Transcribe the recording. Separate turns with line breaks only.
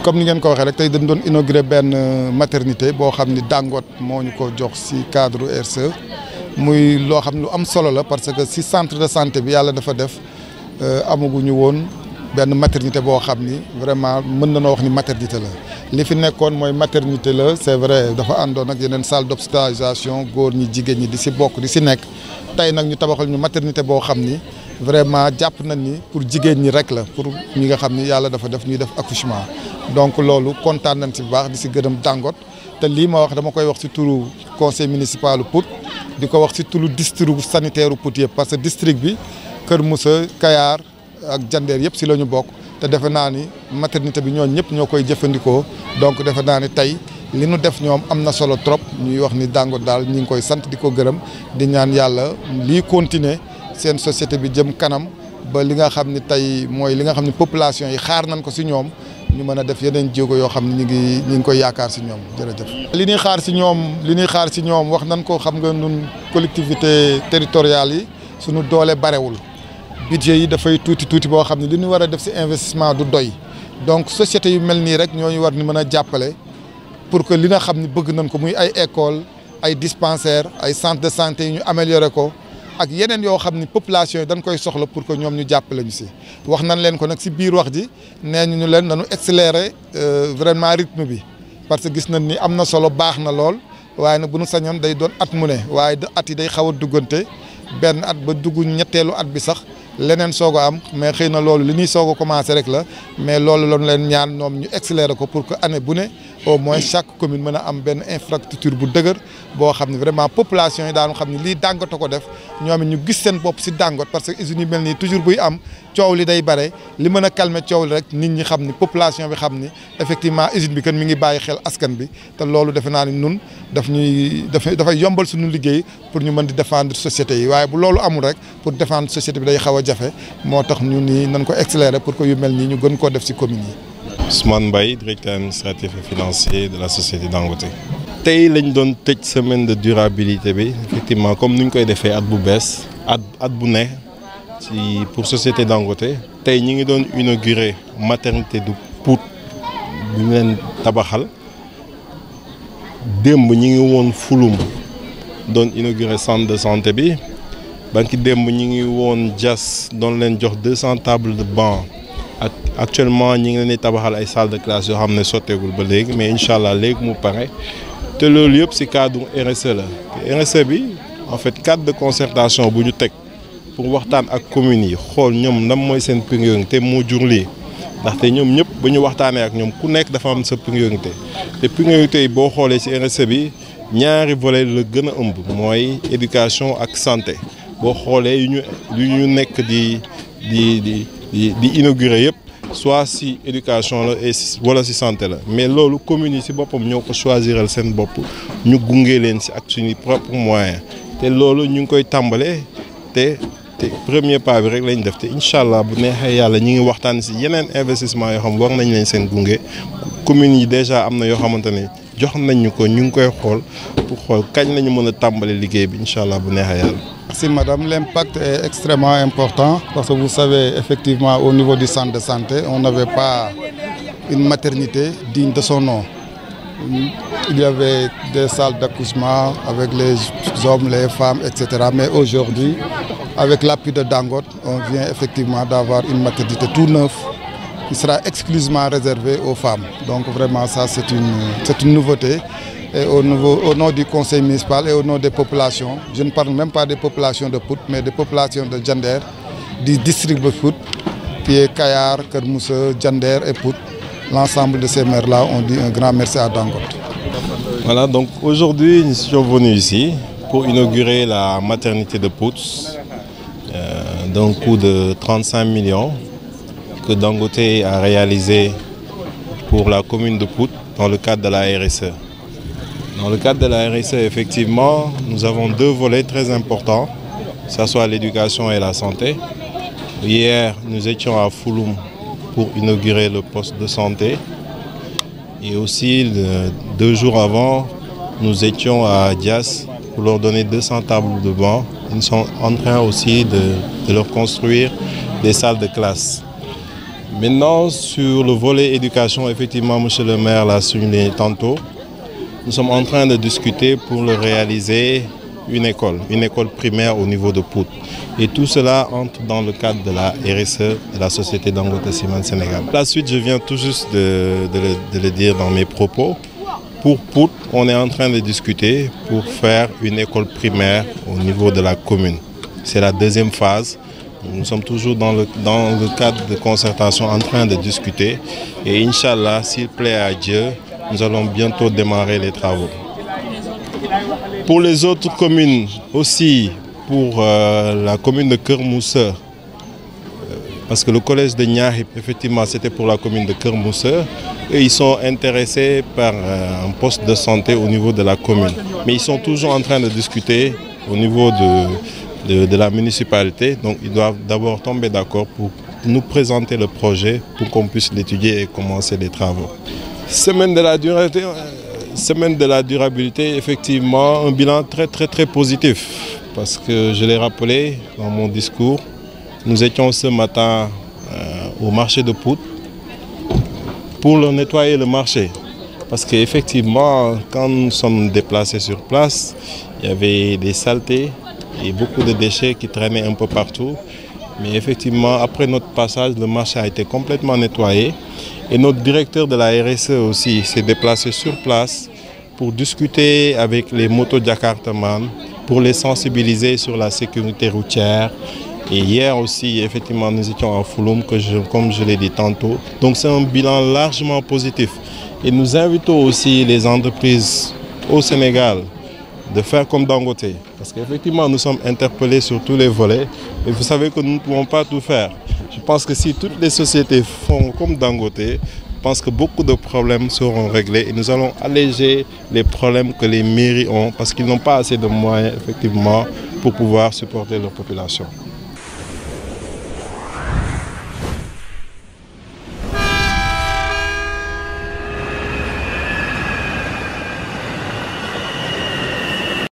comme ni ngeen ko waxee rek tey dañ doon inauguré benn maternité boo xam ni Dangote moo ñu ko jox si cadre RSE muy loo xam ne lu am solo la parce que si centre de santé bi yàlla dafa def amaguñu woon benn maternité boo xam ni vraiment mën na noo wax ni maternité la li fi nekkoon mooy maternité la c'est vrai dafa àndoon ak yeneen salle d'hospitalisation góor ñi jigéen ñi di si bokk di si nekk tey nag ñu tabaxal ñu maternité boo xam ni vraiment jàpp nañ ni pour jigéen ñi rek la pour ñi nga xam ni yàlla dafa def ñuy def accouchement donc loolu kontaan nañ si bu baax di si gërëm Dangote te lii ma wax dama koy wax si turu conseil municipal Pout di ko wax si turu district sanitaire Pout yëpp parce que district bi Kër Moussa Kayar ak Jandeer yëpp si la ñu bokk te defe naa ni maternité bi ñooñu ñëpp ñoo koy jëfandikoo donc defe naa ni tey li nu def ñoom am na solo trop ñuy wax ni Dangote daal ñi ngi koy sant di ko gërëm di ñaan yàlla lii continuer seen société bi jëm kanam ba li nga xam ni tey mooy li nga xam ni population yi xaar nañ ko si ñoom ñu mën a def yeneen jéego yoo xam ne ñu ngi koy yaakaar si ñoom jërëjëf. li ñuy xaar si ñoom wax nañ ko xam nga ñun collectivité territoriale yi suñu doole barewul budget yi dafay tuuti boo xam ne li ñu war a def si investissement du doy donc société yu mel nii rek ñooñu war ni mën a jàppale pour que li nga xam ni bëgg nañ ko muy ay école ay dispensaires ay centres de santé yi ñu améliorer ko. ak yeneen yoo xam ni population yi dañ koy soxla pour que ñoom ñu jàppale ñu si wax nañ leen ko nag si biir wax ji nee ñu leen nañu accélérer vraiment rythme bi parce que gis nañ ni am na solo baax na lool waaye nag bu ñu sañoon day doon at mu ne waaye at yi day xaw a duggante benn at ba dugg ñetteelu at bi sax leneen soog a am mais xëy na loolu li ñuy soog a commencé rek la mais loolu lañu leen ñaan ñoom ñu accélérer ko pour que année bu ne au moins chaque commune mën a am benn infrastructure bu dëgër boo xam ne vraiment population yi daanu xam ne lii Dangote ko def ñoom it ñu gis seen bopp si Dangote parce que usines yu mel nii toujours buy am coow li day bare li mën a calmer coow li rek nit ñi xam ni population bi xam ni effectivement usine bi kan mi ngi bàyyi xel askan bi te loolu defe naa ni nun dafay yombal suñu liggéey pour ñu mën di défendre société yi waaye bu loolu amul rek pour défendre société bi day xaw a jafe moo tax ñu nii nañ ko accélérer pour que yu mel nii ñu gën koo def si communes yi.
Ousmane Mbaye, directeur administratif et financier de la société Dangote. tey lañ doon tëj semaine de durabilité bi effectivement comme ni ñu koy defee at bu bees at bu ne ci pour société Dangote tey ñi ngi doon inaugurer maternité du Pout bu ñu leen tabaxal démb ñi ngi woon Fulum doon inaugurer centre de santé bi banki démb ñi ngi woon Diass doon leen jox 200 tables de banc ak actuellement ñi ngi leen di tabaxal ay salle de classe yoo xam ne sotteegul ba léegi mais incha allah léegi mu pare te loolu yëpp ci cadre RSE la te RSE bi en fait cadre de concertation bu ñu teg pour waxtaan ak communes yi xool ñoom ndam mooy seen priorité moo jur lii ndaxte ñoom ñëpp ba ñu waxtaanee ak ñoom ku nekk dafa am sa priorité te priorité yi boo xoolee ci RSE bi ñaari volet la gën a ëmb mooy éducation ak santé boo xoolee yu ñu nekk di inaugurer yëpp soit ci éducation la wala ci santé la mais loolu communes yi ci boppam ñoo ko choisiral seen bopp ñu gunge leen ci ak suñu propre moyen te loolu ñu ngi koy tàmbalee te premier pas bi rek lañ def te incha allah bu neexee yàlla ñi ngi waxtaan ci yeneen investissement yoo xam war nañ leen seen gunge communes yi déjà am na yoo xamante ne jox nañ ñu ko ñu ngi koy xool pour xool kañ la ñu mën a tàmbale liggéey bi incha allah bu neexee yàlla.
Merci madame, l'impact est extrêmement important parce que vous savez effectivement au niveau du centre de santé on n'avait pas une maternité digne de son nom. Il y avait des salles d'accouchement avec les hommes, les femmes, etc. Mais aujourd'hui, avec l'appui de Dangote, on vient effectivement d'avoir une maternité tout neuf qui sera exclusivement réservée aux femmes. Donc vraiment ça c'est une nouveauté. Et au nom du conseil municipal et au nom des populations, je ne parle même pas des populations de Pout, mais des populations de Jandeer, du district de Pout, qui est Kayar, Kër Moussa, Jandeer et Pout. L'ensemble de ces maires-là ont dit un grand merci à Dangote.
Voilà, donc aujourd'hui nous sommes venus ici pour inaugurer la maternité de Pout d'un coût de 35 millions que Dangote a réalisé pour la commune de Pout dans le cadre de la RSE. Dans le cadre de la RSE, effectivement, nous avons deux volets très importants, que ce soit l'éducation et la santé. Hier, nous étions à Fulum pour inaugurer le poste de santé. Et aussi, 2 jours avant, nous étions à Diass pour leur donner 200 tables de banc. Ils sont en train aussi de leur construire des salles de classe. Maintenant, sur le volet éducation, effectivement, monsieur le maire l'a souligné tantôt. Nous sommes en train de discuter pour le réaliser une école primaire au niveau de Pout. Et tout cela entre dans le cadre de la RSE de la société Dangote Cement Sénégal. La suite, je viens tout juste de le dire dans mes propos. Pour Pout, on est en train de discuter pour faire une école primaire au niveau de la commune. C'est la deuxième phase. Nous sommes toujours dans le cadre de concertation en train de discuter. Et Inch'Allah, s'il plaît à Dieu, nous allons bientôt démarrer les travaux. Pour les autres communes aussi, pour la commune de Keur-Moussa, parce que le collège de Niarip, effectivement, c'était pour la commune de Keur-Moussa, et ils sont intéressés par un poste de santé au niveau de la commune. Mais ils sont toujours en train de discuter au niveau de la municipalité, donc ils doivent d'abord tomber d'accord pour nous présenter le projet pour qu'on puisse l'étudier et commencer les travaux. Semaine de la durabilité, effectivement, un bilan très positif, parce que je l'ai rappelé dans mon discours, nous étions ce matin au marché de Pout pour nettoyer le marché, parce qu'effectivement, quand nous sommes déplacés sur place, il y avait des saletés et beaucoup de déchets qui traînaient un peu partout. Mais effectivement, après notre passage, le marché a été complètement nettoyé. Et notre directeur de la RSE aussi s'est déplacé sur place pour discuter avec les motos Jakartaman, pour les sensibiliser sur la sécurité routière. Et hier aussi, effectivement, nous étions à Fouloum, comme je l'ai dit tantôt. Donc c'est un bilan largement positif. Et nous invitons aussi les entreprises au Sénégal de faire comme Dangote. Parce qu'effectivement, nous sommes interpellés sur tous les volets. Et vous savez que nous ne pouvons pas tout faire. Je pense que si toutes les sociétés font comme Dangote, je pense que beaucoup de problèmes seront réglés. Et nous allons alléger les problèmes que les mairies ont, parce qu'ils n'ont pas assez de moyens, effectivement, pour pouvoir supporter leur population.